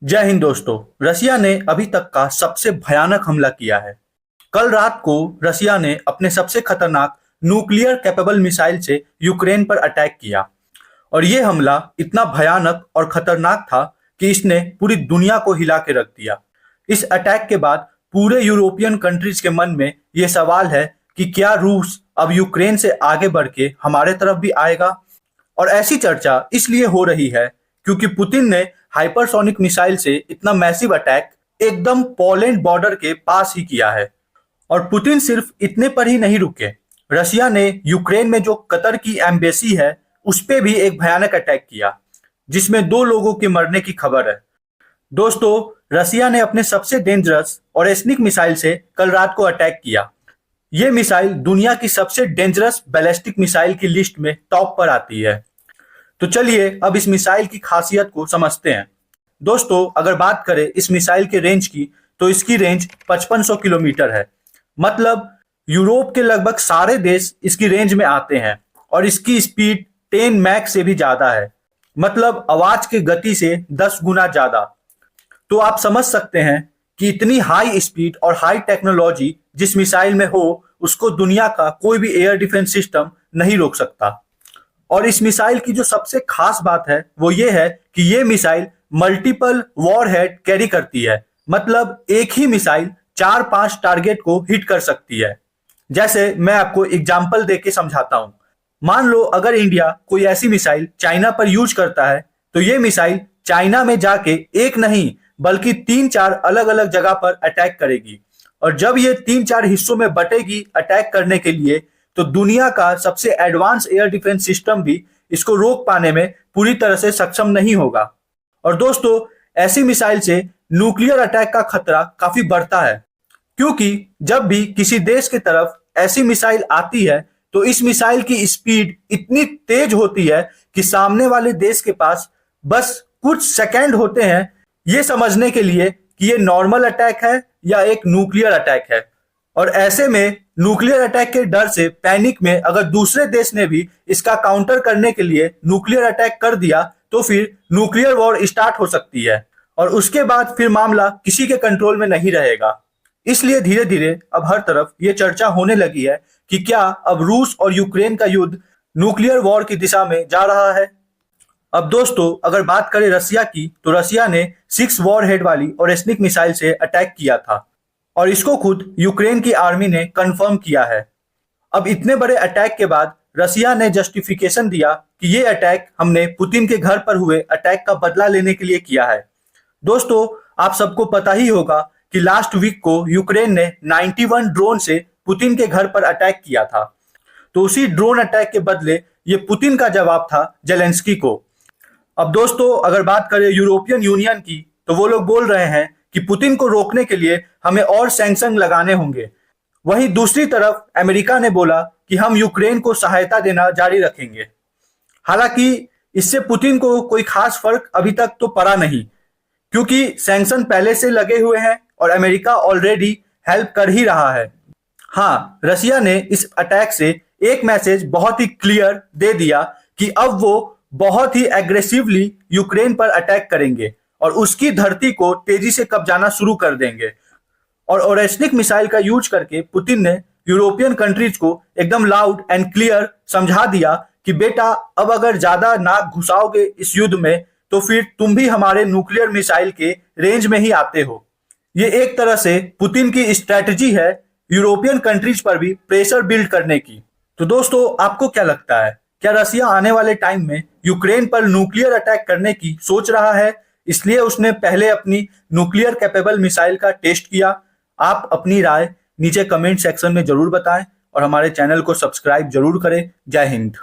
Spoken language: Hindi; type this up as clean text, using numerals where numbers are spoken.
जय हिंद दोस्तों। रसिया ने अभी तक का सबसे भयानक हमला किया है। कल रात को रसिया ने अपने सबसे खतरनाक न्यूक्लियर कैपेबल मिसाइल से यूक्रेन पर अटैक किया और ये हमला इतना भयानक और खतरनाक था कि इसने पूरी दुनिया को हिला के रख दिया। इस अटैक के बाद पूरे यूरोपियन कंट्रीज के मन में ये सवाल है कि क्या रूस अब यूक्रेन से आगे बढ़ के हमारे तरफ भी आएगा। और ऐसी चर्चा इसलिए हो रही है क्योंकि पुतिन ने हाइपरसोनिक मिसाइल से इतना मैसिव अटैक एकदम पोलैंड बॉर्डर के पास ही किया है। और पुतिन सिर्फ इतने पर ही नहीं रुके, रसिया ने यूक्रेन में जो कतर की एम्बेसी है उस पे भी एक भयानक अटैक किया जिसमें 2 लोगों के मरने की खबर है। दोस्तों, रसिया ने अपने सबसे डेंजरस और एस्निक मिसाइल से कल रात को अटैक किया। ये मिसाइल दुनिया की सबसे डेंजरस बैलिस्टिक मिसाइल की लिस्ट में टॉप पर आती है। तो चलिए अब इस मिसाइल की खासियत को समझते हैं। दोस्तों, अगर बात करें इस मिसाइल के रेंज की तो इसकी रेंज 5500 किलोमीटर है। मतलब यूरोप के लगभग सारे देश इसकी रेंज में आते हैं और इसकी स्पीड 10 मैक से भी ज्यादा है, मतलब आवाज की गति से 10 गुना ज्यादा। तो आप समझ सकते हैं कि इतनी हाई स्पीड और हाई टेक्नोलॉजी जिस मिसाइल में हो उसको दुनिया का कोई भी एयर डिफेंस सिस्टम नहीं रोक सकता। और इस मिसाइल की जो सबसे खास बात है वो ये है कि ये मिसाइल मल्टीपल वॉरहेड कैरी करती है। मतलब एक ही मिसाइल 4-5 टारगेट को हिट कर सकती है। जैसे मैं आपको एग्जांपल देके समझाता हूं। मान लो अगर इंडिया कोई ऐसी मिसाइल चाइना पर यूज करता है तो ये मिसाइल चाइना में जाके एक नहीं बल्कि 3-4 अलग अलग जगह पर अटैक करेगी। और जब ये 3-4 हिस्सों में बटेगी अटैक करने के लिए तो दुनिया का सबसे एडवांस एयर डिफेंस सिस्टम भी इसको रोक पाने में पूरी तरह से सक्षम नहीं होगा। और दोस्तों, ऐसी मिसाइल से न्यूक्लियर अटैक का खतरा काफी बढ़ता है, क्योंकि जब भी किसी देश की तरफ ऐसी मिसाइल आती है तो इस मिसाइल की स्पीड इतनी तेज होती है कि सामने वाले देश के पास बस कुछ सेकंड होते हैं ये समझने के लिए कि ये नॉर्मल अटैक है या एक न्यूक्लियर अटैक है। और ऐसे में न्यूक्लियर अटैक के डर से पैनिक में अगर दूसरे देश ने भी इसका काउंटर करने के लिए न्यूक्लियर अटैक कर दिया तो फिर न्यूक्लियर वॉर स्टार्ट हो सकती है और उसके बाद फिर मामला किसी के कंट्रोल में नहीं रहेगा। इसलिए धीरे धीरे अब हर तरफ ये चर्चा होने लगी है कि क्या अब रूस और यूक्रेन का युद्ध न्यूक्लियर वॉर की दिशा में जा रहा है। अब दोस्तों, अगर बात करें रसिया की तो रसिया ने 6 वॉरहेड वाली और एस्निक मिसाइल से अटैक किया था और इसको खुद यूक्रेन की आर्मी ने कंफर्म किया है। अब इतने बड़े अटैक के बाद रसिया ने जस्टिफिकेशन दिया कि ये अटैक हमने पुतिन के घर पर हुए अटैक का बदला लेने के लिए किया है। दोस्तों, आप सबको पता ही होगा कि लास्ट वीक को यूक्रेन ने 91 ड्रोन से पुतिन के घर पर अटैक किया था। तो उसी ड्रोन अटैक के बदले ये पुतिन का जवाब था जेलेंस्की को। अब दोस्तों, अगर बात करें यूरोपियन यूनियन की तो वो लोग बोल रहे हैं कि पुतिन को रोकने के लिए हमें और सैंक्शन लगाने होंगे। वहीं दूसरी तरफ अमेरिका ने बोला कि हम यूक्रेन को सहायता देना जारी रखेंगे। हालांकि इससे पुतिन को कोई खास फर्क अभी तक तो पड़ा नहीं, क्योंकि सैंक्शन पहले से लगे हुए हैं और अमेरिका ऑलरेडी हेल्प कर ही रहा है। हाँ, रसिया ने इस अटैक से एक मैसेज बहुत ही क्लियर दे दिया कि अब वो बहुत ही एग्रेसिवली यूक्रेन पर अटैक करेंगे और उसकी धरती को तेजी से कब्जाना शुरू कर देंगे। और ओरेस्निक मिसाइल का यूज करके पुतिन ने यूरोपियन कंट्रीज को एकदम लाउड एंड क्लियर समझा दिया कि बेटा, अब अगर ज्यादा नाक घुसाओगे इस युद्ध में तो फिर तुम भी हमारे न्यूक्लियर मिसाइल के रेंज में ही आते हो। ये एक तरह से पुतिन की स्ट्रेटजी है यूरोपियन कंट्रीज पर भी प्रेशर बिल्ड करने की। तो दोस्तों, आपको क्या लगता है, क्या रसिया आने वाले टाइम में यूक्रेन पर न्यूक्लियर अटैक करने की सोच रहा है, इसलिए उसने पहले अपनी न्यूक्लियर कैपेबल मिसाइल का टेस्ट किया? आप अपनी राय नीचे कमेंट सेक्शन में जरूर बताएं और हमारे चैनल को सब्सक्राइब जरूर करें। जय हिंद।